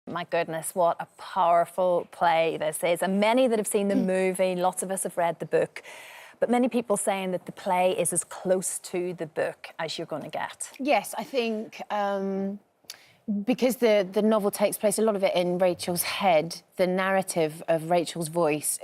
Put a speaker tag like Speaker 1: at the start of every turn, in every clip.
Speaker 1: My goodness, what a powerful play this is. And many that have seen the movie, lots of us have read the book, but many people saying that the play is as close to the book as you're going to get.
Speaker 2: Yes, I think because the novel takes place, a lot of it in Rachel's head, the narrative of Rachel's voice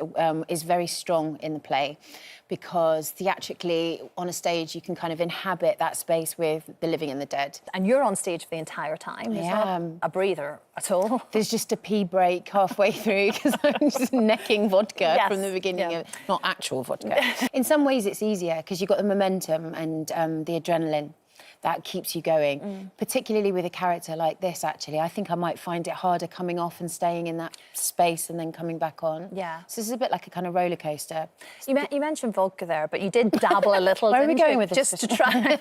Speaker 2: is very strong in the play, because theatrically, on a stage, you can kind of inhabit that space with the living and the dead.
Speaker 1: And you're on stage for the entire time. There's not a breather at all.
Speaker 2: There's just a pee break halfway through, because I'm just necking vodka from the beginning of... Not actual vodka. In some ways, it's easier, because you've got the momentum and the adrenaline that keeps you going, particularly with a character like this, actually. I think I might find it harder coming off and staying in that space and then coming back on.
Speaker 1: Yeah.
Speaker 2: So this is a bit like a kind of roller coaster.
Speaker 1: You mentioned vodka there, but you did dabble a little.
Speaker 2: Where are we going with this?
Speaker 1: Just to try.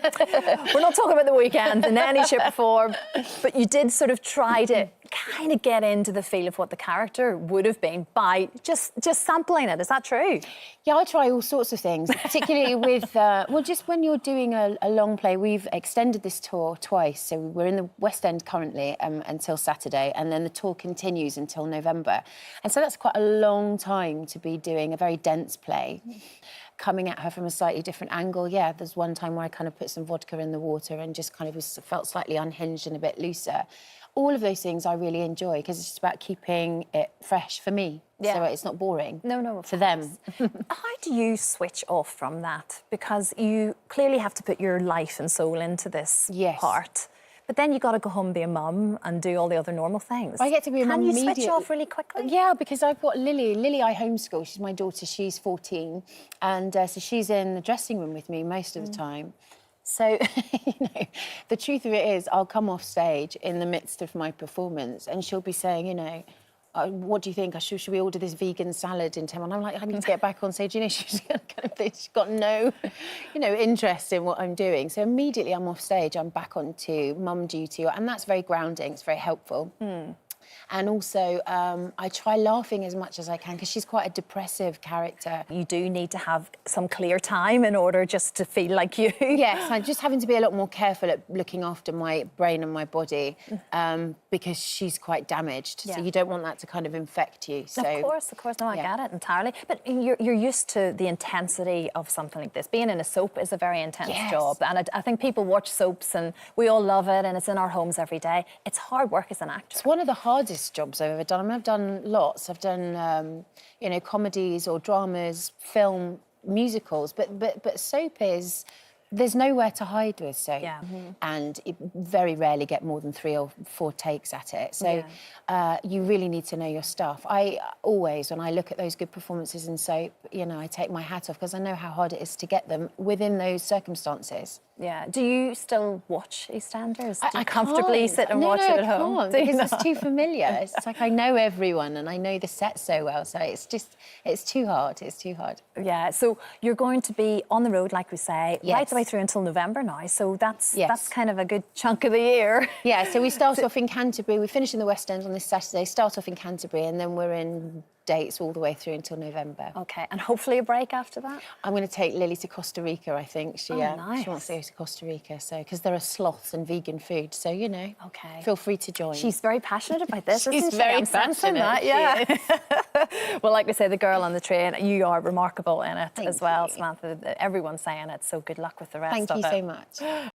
Speaker 1: We're not talking about the weekend and any shit before, but you did sort of try to kind of get into the feel of what the character would have been by just sampling it. Is that true?
Speaker 2: Yeah, I try all sorts of things, particularly with, well, just when you're doing a long play. We've extended this tour twice, so we're in the West End currently until Saturday, and then the tour continues until November. And so that's quite a long time to be doing a very dense play. Coming at her from a slightly different angle, yeah, there's one time where I kind of put some vodka in the water and just kind of felt slightly unhinged and a bit looser. All of those things I really enjoy, because it's just about keeping it fresh for me, so it's not boring.
Speaker 1: No,
Speaker 2: for them.
Speaker 1: How do you switch off from that? Because you clearly have to put your life and soul into this part. But then you've got to go home and be a mum and do all the other normal things.
Speaker 2: I get to be a mum
Speaker 1: immediately. Can you switch off really quickly?
Speaker 2: Yeah, because I've got Lily. Lily I homeschool. She's my daughter. She's 14. And so she's in the dressing room with me most of the time. So, you know, the truth of it is I'll come off stage in the midst of my performance and she'll be saying, you know, what do you think? Should we order this vegan salad in 10 minutes? I'm like, I need to get back on stage. You know, she's got no, you know, interest in what I'm doing. So immediately I'm off stage, I'm back onto mum duty. And that's very grounding. It's very helpful. And also, I try laughing as much as I can, because she's quite a depressive character.
Speaker 1: You do need to have some clear time in order just to feel like you.
Speaker 2: Yes, I'm just having to be a lot more careful at looking after my brain and my body, because she's quite damaged. So you don't want that to kind of infect you. So,
Speaker 1: of course. No, I get it entirely. But you're used to the intensity of something like this. Being in a soap is a very intense job. And I think people watch soaps and we all love it and it's in our homes every day. It's hard work as an actor.
Speaker 2: It's one of the hardest jobs I've ever done. I mean, I've done lots. I've done, you know, comedies or dramas, film, musicals, but soap is... There's nowhere to hide with soap. And you very rarely get more than 3 or 4 takes at it. So you really need to know your stuff. I always, when I look at those good performances in soap, you know, I take my hat off, because I know how hard it is to get them within those circumstances.
Speaker 1: Yeah. Do you still watch EastEnders? Do you comfortably sit and watch it at home?
Speaker 2: I can't, because it's too familiar. It's like I know everyone and I know the set so well, so it's too hard. It's too hard.
Speaker 1: Yeah. So you're going to be on the road, like we say, right the way through until November now. So that's kind of a good chunk of the year.
Speaker 2: Yeah. So we start off in Canterbury. We finish in the West End on this Saturday. Start off in Canterbury, and then we're in dates all the way through until November.
Speaker 1: OK, and hopefully a break after that?
Speaker 2: I'm going to take Lily to Costa Rica, I think. She
Speaker 1: nice.
Speaker 2: She wants to go to Costa Rica, so because there are sloths and vegan food, so, you know, feel free to join.
Speaker 1: She's very passionate about this, isn't she?
Speaker 2: She's very passionate.
Speaker 1: That, yeah. Well, like we say, the girl on the train, you are remarkable in it as well, Samantha. Everyone's saying it, so good luck with the rest of it.
Speaker 2: Thank you so much.